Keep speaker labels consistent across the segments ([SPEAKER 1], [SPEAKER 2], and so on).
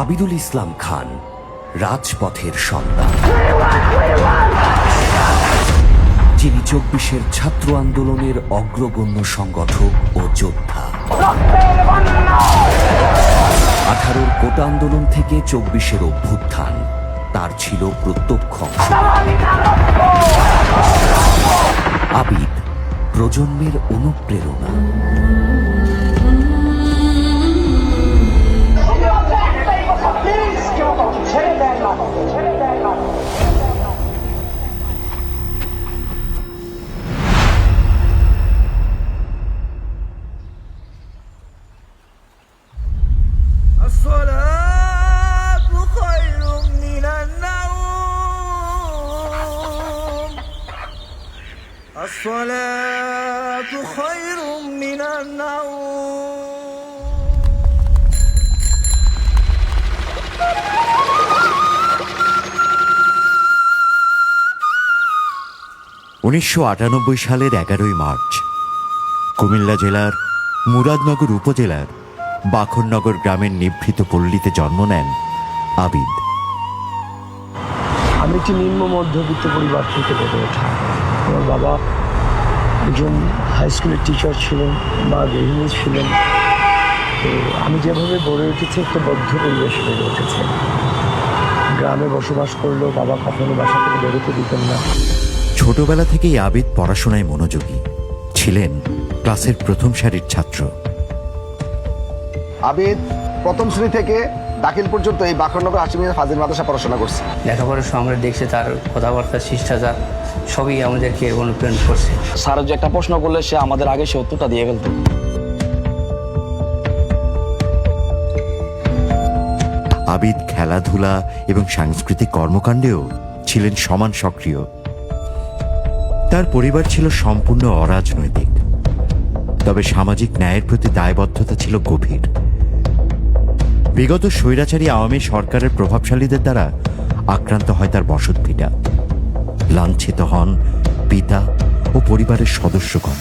[SPEAKER 1] আবিদুল ইসলাম খান রাজপথের সন্তান, যিনি ২৪-এর ছাত্র আন্দোলনের অগ্রগণ্য সংগঠক ও যোদ্ধা। ১৮-র কোটা আন্দোলন থেকে ২৪-এর অভ্যুত্থান তার ছিল প্রত্যক্ষ অংশ। আবিদ প্রজন্মের অনুপ্রেরণা।
[SPEAKER 2] الصلاة خير من النوم।
[SPEAKER 3] ১৯৯৮ সালের ১১ই মার্চ কুমিল্লা জেলার মুরাদনগর উপজেলার বাখরনগর গ্রামের নিভৃত পল্লীতে জন্ম নেন আবিদ।
[SPEAKER 4] আমি একটি নিম্ন মধ্যবিত্ত পরিবার থেকে বেড়ে ওঠা। আমার বাবা একজন হাই স্কুলের টিচার ছিলেন, মা গৃহিণী ছিলেন। তো আমি যেভাবে গড়ে উঠেছি একটা বদ্ধ পরিবেশ বেড়ে উঠেছে। গ্রামে বসবাস করলেও বাবা কখনো বাসা থেকে বেরোতে দিতেন না।
[SPEAKER 3] ছোটবেলা থেকেই আবিদ পড়াশোনায় মনোযোগী ছিলেন, ক্লাসের প্রথম সারির ছাত্র।
[SPEAKER 5] আবিদ প্রথম শ্রেণী থেকে দাখিল পর্যন্ত এই বাখরনগর হাশিমিয়া ফাজিল মাদ্রাসা পড়াশোনা করছে।
[SPEAKER 6] লেখাপড়ার সময় আমরা দেখছি তার কথাবার্তা, শিষ্টাচার সবই আমাদেরকে অনুপ্রেরণা করছে।
[SPEAKER 7] স্যার যে একটা প্রশ্ন করলে সে আমাদের আগে সে উত্তরটা দিয়ে ফেলত।
[SPEAKER 3] আবিদ খেলাধুলা এবং সাংস্কৃতিক কর্মকাণ্ডেও ছিলেন সমান সক্রিয়। তার পরিবার ছিল সম্পূর্ণ অরাজনৈতিক, তবে সামাজিক ন্যায়ের প্রতি দায়বদ্ধতা ছিল গভীর। বিগত স্বৈরাচারী আওয়ামী সরকারের প্রভাবশালীদের দ্বারা আক্রান্ত হয় তার বসতভিটা। লাঞ্ছিত হন পিতা ও পরিবারের সদস্যগণ।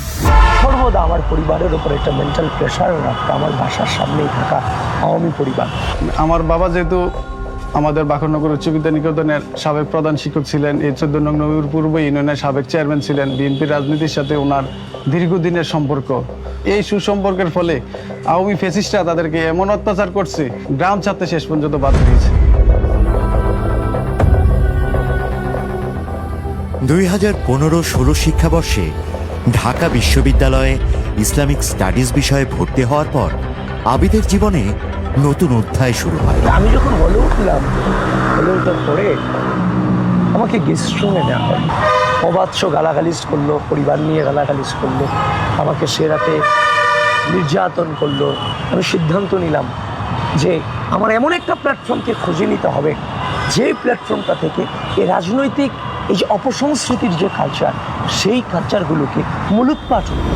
[SPEAKER 4] সর্বদা আমার পরিবারের ওপর একটা মেন্টাল প্রেশার রাখতো আমার বাসার সামনেই থাকা আওয়ামী পরিবার।
[SPEAKER 8] আমার বাবা যেহেতু আমাদের বাখরনগর উচ্চ বিদ্যা নিকেতনের সাবেক প্রধান শিক্ষক ছিলেন, এই ১৪ নং নবীর পূর্ব ইউনিয়নের সাবেক চেয়ারম্যান ছিলেন, বিএনপির রাজনীতির সাথে ওনার দীর্ঘদিনের সম্পর্ক। এই সুসম্পর্কের ফলে আওয়ামী ফ্যাসিস্টরা তাদেরকে এমন অত্যাচার করছে, গ্রাম ছাড়তে শেষ পর্যন্ত বাধ্য হয়েছে।
[SPEAKER 3] ২০১৫-১৬ শিক্ষাবর্ষে ঢাকা বিশ্ববিদ্যালয়ে ইসলামিক স্টাডিজ বিষয়ে ভর্তি হওয়ার পর আবিদের জীবনে নতুন অধ্যায় শুরু হয়।
[SPEAKER 4] আমি যখন হলে উঠলাম, হলে ওঠার পরে আমাকে গেস্ট রুমে নেওয়া হয়। অবাচ্য গালাগালিজ করলো, পরিবার নিয়ে গালাগালিজ করলো, আমাকে সে রাতে নির্যাতন করলো। আমি সিদ্ধান্ত নিলাম যে আমার এমন একটা প্ল্যাটফর্মকে খুঁজে নিতে হবে, যে প্ল্যাটফর্মটা থেকে এই রাজনৈতিক এই যে অপসংস্কৃতির যে কালচার, সেই কালচারগুলোকে মূলোৎপাট করব।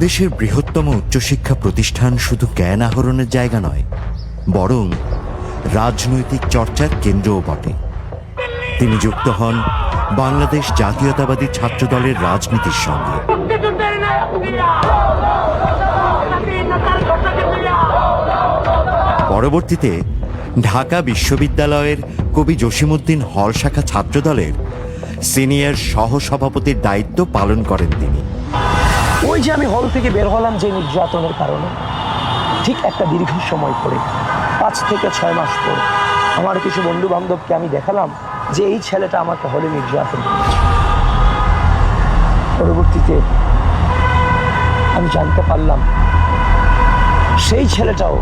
[SPEAKER 3] দেশের বৃহত্তম উচ্চশিক্ষা প্রতিষ্ঠান শুধু জ্ঞান আহরণের জায়গা নয়, বরং রাজনৈতিক চর্চার কেন্দ্রও বটে। তিনি যুক্ত হন বাংলাদেশ জাতীয়তাবাদী ছাত্র দলের রাজনীতির সঙ্গে। পরবর্তীতে ঢাকা বিশ্ববিদ্যালয়ের কবি জসিমউদ্দিন হল শাখা ছাত্রদলের সিনিয়র সহসভাপতির দায়িত্ব পালন করেন তিনি।
[SPEAKER 4] ওই যে আমি হল থেকে বের হলাম যে নির্যাতনের কারণে, ঠিক একটা দীর্ঘ সময় পরে ৫ থেকে ৬ মাস পর আমার কিছু বন্ধু বান্ধবকে আমি দেখালাম যে এই ছেলেটা আমাকে হলে নির্যাতন করেছে। পরবর্তীতে আমি জানতে পারলাম সেই ছেলেটাও,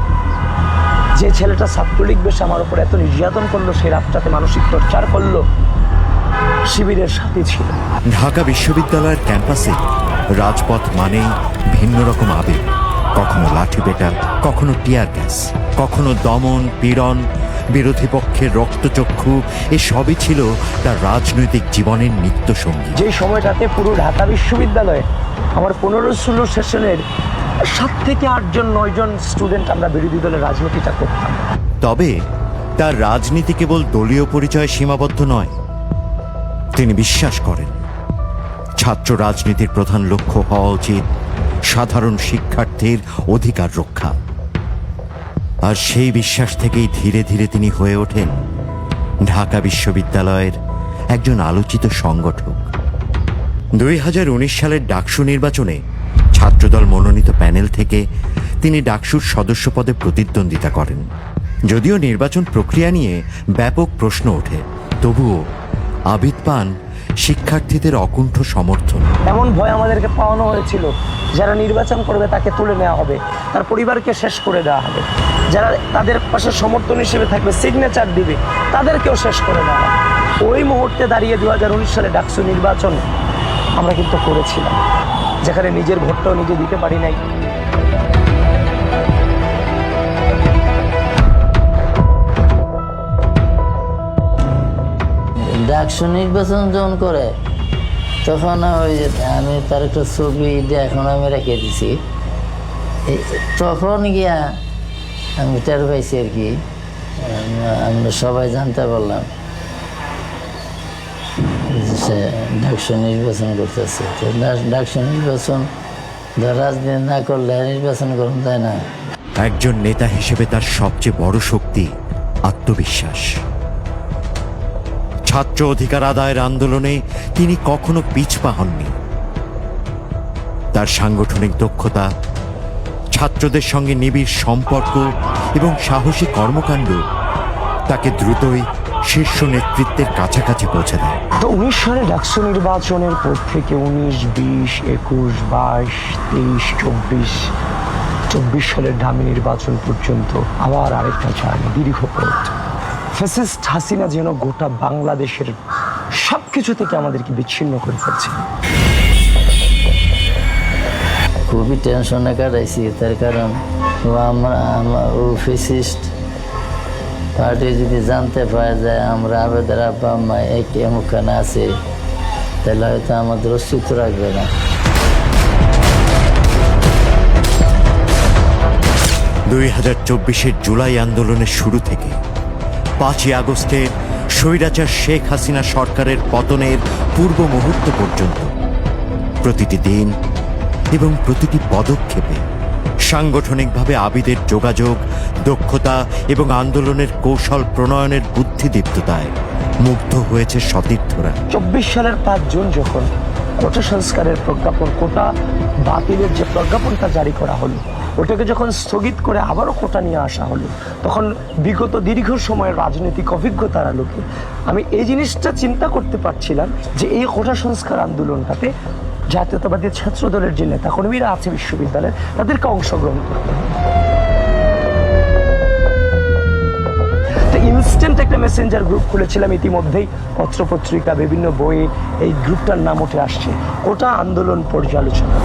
[SPEAKER 4] যে ছেলেটা ছাত্রলীগ বেশে আমার উপর এত নির্যাতন করলো, সেই রাতটাতে মানসিক টর্চার করলো, শিবিরের সাথে ছিল।
[SPEAKER 3] ঢাকা বিশ্ববিদ্যালয়ের ক্যাম্পাসে রাজপথ মানেই ভিন্ন রকম আবেগ। কখনো লাঠি পেটা, কখনো টিয়ার গ্যাস, কখনো দমন পীড়ন, বিরোধী পক্ষের রক্তচক্ষু, এ সবই ছিল তার রাজনৈতিক জীবনের নিত্য সঙ্গী।
[SPEAKER 4] যে সময়টাতে পুরো ঢাকা বিশ্ববিদ্যালয়ে আমার ১৫-১৬ সেশনের ৭ থেকে ৮ জন ৯ জন স্টুডেন্ট আমরা বিরোধী দলের রাজনীতিটা করতাম।
[SPEAKER 3] তবে তার রাজনীতি কেবল দলীয় পরিচয়ে সীমাবদ্ধ নয়। তিনি বিশ্বাস করেন ছাত্র রাজনীতির প্রধান লক্ষ্য হওয়া উচিত সাধারণ শিক্ষার্থীর অধিকার রক্ষা। আর সেই বিশ্বাস থেকেই ধীরে ধীরে তিনি হয়ে ওঠেন ঢাকা বিশ্ববিদ্যালয়ের একজন আলোচিত সংগঠক। 2019 সালের ডাকসু নির্বাচনে ছাত্রদল মনোনীত প্যানেল থেকে তিনি ডাকসুর সদস্য পদে প্রতিদ্বন্দ্বিতা করেন। যদিও নির্বাচন প্রক্রিয়া নিয়ে ব্যাপক প্রশ্ন ওঠে, তবুও আবিদ পান শিক্ষার্থীদের অকুণ্ঠ সমর্থন।
[SPEAKER 4] এমন ভয় আমাদেরকে পাওয়ানো হয়েছিল, যারা নির্বাচন করবে তাকে তুলে নেওয়া হবে, তার পরিবারকে শেষ করে দেওয়া হবে, যারা তাদের পাশে সমর্থন হিসেবে থাকবে, সিগনেচার দিবে, তাদেরকেও শেষ করে দেওয়া হবে। ওই মুহূর্তে দাঁড়িয়ে 2019 সালে ডাকসু নির্বাচন আমরা কিন্তু করেছিলাম, যেখানে নিজের ভোটটাও নিজে দিতে পারি নাই।
[SPEAKER 9] ডাকসু নির্বাচন যখন করে তখন ওই আমি তার একটা ছবি এখন আমি রেখে দিছি। তখন গিয়া আমি টের পাইছি আর কি, আমরা সবাই জানতে পারলাম সে ডাকসু নির্বাচন করতেছে। তো ডাকসু নির্বাচন রাজনীতি না করলে নির্বাচন করা যায় না।
[SPEAKER 3] একজন নেতা হিসেবে তার সবচেয়ে বড় শক্তি আত্মবিশ্বাস। ছাত্র অধিকার আদায়ের আন্দোলনে তিনি কখনো পিছপা হননি। তার সাংগঠনিক দক্ষতা, ছাত্রদের সঙ্গে নিবিড় সম্পর্ক এবং সাহসী কর্মকাণ্ড তাকে দ্রুতই শীর্ষ নেতৃত্বের কাছাকাছি পৌঁছে দেয়।
[SPEAKER 4] তো 19 সালে ডাকসু নির্বাচনের পর থেকে 19, 20, 21, 22, 23, 24 সালের ঢামি নির্বাচন পর্যন্ত আবার আরেকটা জার্নি, দীর্ঘ পথ। ফ্যাসিস্ট হাসিনা যেন গোটা বাংলাদেশের সবকিছু থেকে আমাদেরকে বিচ্ছিন্ন করে ফেলছে।
[SPEAKER 9] খুবই টেনশনে কাটাইছি, তার কারণ ও ফ্যাসিস্ট পার্টি যদি জানতে পারে যে আমরা আবেদের আব্বা আম্মা এমুখানে আছে, তাহলে হয়তো আমাদের অস্তিত্ব রাখবে না।
[SPEAKER 3] 2024 জুলাই আন্দোলনের শুরু থেকে 5ই আগস্টের স্বৈরাচার শেখ হাসিনা সরকারের পতনের পূর্ব মুহূর্ত পর্যন্ত প্রতিটি দিন এবং প্রতিটি পদক্ষেপে সাংগঠনিকভাবে আবিদের যোগাযোগ, দক্ষতা এবং আন্দোলনের কৌশল প্রণয়নের বুদ্ধিদীপ্ততায় মুগ্ধ হয়েছে সতীর্থরা।
[SPEAKER 4] 24 সালের 5 জুন যখন কোটা সংস্কারের প্রজ্ঞাপন, কোটা বাতিলের যে প্রজ্ঞাপনটা জারি করা হলো, ওটাকে যখন স্থগিত করে আবারও কোটা নিয়ে আসা হলো, তখন বিগত দীর্ঘ সময়ের রাজনৈতিক অভিজ্ঞতার আলোকে আমি এই জিনিসটা চিন্তা করতে পারছিলাম যে এই কোটা সংস্কার আন্দোলনটাতে জাতীয়তাবাদী ছাত্র দলের যে নেতাকর্মীরা আছে বিশ্ববিদ্যালয়ের, তাদেরকে অংশগ্রহণ করতে হবে। ইনস্ট্যান্ট একটা মেসেঞ্জার গ্রুপ খুলেছিলাম, ইতিমধ্যেই পত্রপত্রিকা, বিভিন্ন বইয়ে এই গ্রুপটার নাম উঠে আসছে, কোটা আন্দোলন পর্যালোচনা।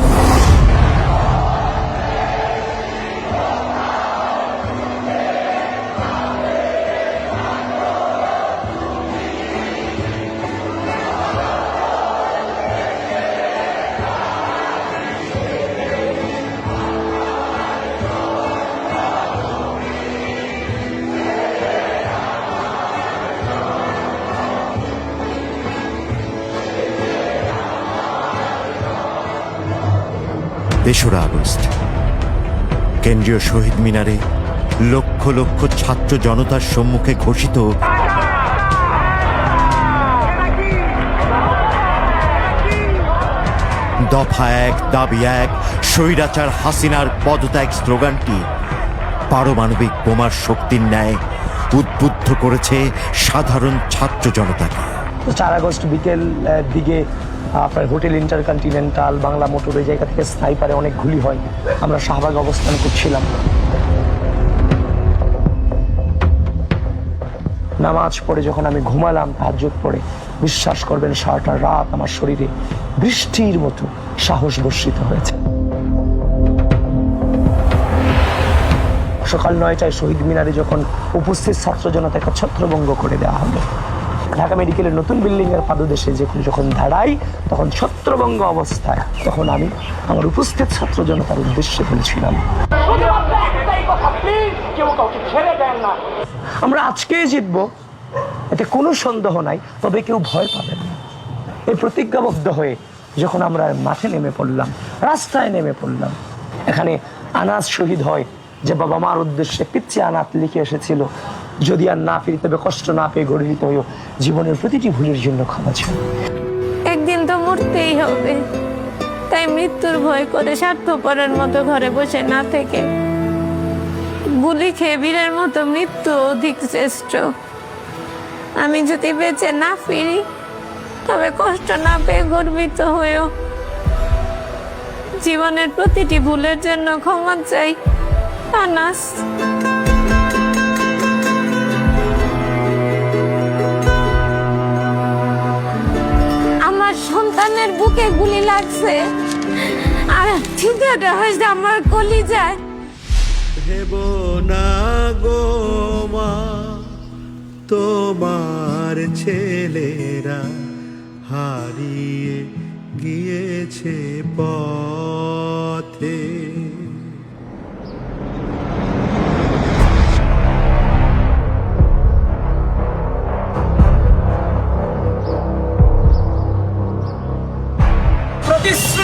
[SPEAKER 3] তেসরা আগস্ট কেন্দ্রীয় শহীদ মিনারে লক্ষ লক্ষ ছাত্র জনতার সম্মুখে ঘোষিত দফা 1 দাবি 1 স্বৈরাচার হাসিনার পদত্যাগ স্লোগানটি পারমাণবিক বোমার শক্তির ন্যায় উদ্বুদ্ধ করেছে সাধারণ ছাত্র জনতাকে।
[SPEAKER 4] 4 আগস্ট বিকেল দিকে আপনার হোটেল ইন্টারকন্টিনেন্টাল, বাংলা মোটর, ওই জায়গা থেকে স্নাইপারে অনেক গুলি হয়। আমরা শাহবাগে অবস্থান করছিলাম। নামাজ পড়ে যখন আমি ঘুমালাম, তাহাজ্জুদ পড়ে, বিশ্বাস করবেন সারাটা রাত আমার শরীরে বৃষ্টির মতো সাহস বর্ষিত হয়েছে। সকাল 9টায় শহীদ মিনারে যখন উপস্থিত ছাত্র জনতাকে ছত্রভঙ্গ করে দেওয়া হলো, ঢাকা মেডিকেলের নতুন বিল্ডিং এর পাদদেশে যখন দাঁড়াই, তখন ছত্রভঙ্গ অবস্থায় তখন আমি আমার উপস্থিত ছাত্র জনতার উদ্দেশ্যে বলছিলাম, আমরা আজকেই জিতবো, এতে কোনো সন্দেহ নাই, তবে কেউ ভয় পাবেন না। এই প্রতিজ্ঞাবদ্ধ হয়ে যখন আমরা মাঠে নেমে পড়লাম, রাস্তায় নেমে পড়লাম। এখানে আনাস শহীদ হয়, যে বাবা মার উদ্দেশ্যে পিচ্ছি আনাত লিখে এসেছিল, যদি আর না ফিরি তবে কষ্ট না পেয়ে গর্বিত হইও, জীবনের প্রতিটি ভুলের জন্য ক্ষমা চাই।
[SPEAKER 10] একদিন তো মরতেই হবে, তাই মৃত্যুর ভয় করে স্বার্থপরের মতো ঘরে বসে না থেকে গুলি খেয়ে বীরের মতো মৃত্যু অধিক শ্রেষ্ঠ। আমি যদি বেঁচে না ফিরি তবে কষ্ট না পেয়ে গর্বিত হয়েও জীবনের প্রতিটি ভুলের জন্য ক্ষমা চাই। আনাস। আমার সন্তানের বুকে গুলি লাগছে আর ছিদ্রটা হয়েছে আমার কলিজায়।
[SPEAKER 2] হেব না গো মা, তোমার ছেলেরা হারিয়ে গিয়েছে পথে।
[SPEAKER 4] প্রতিশ্রুতি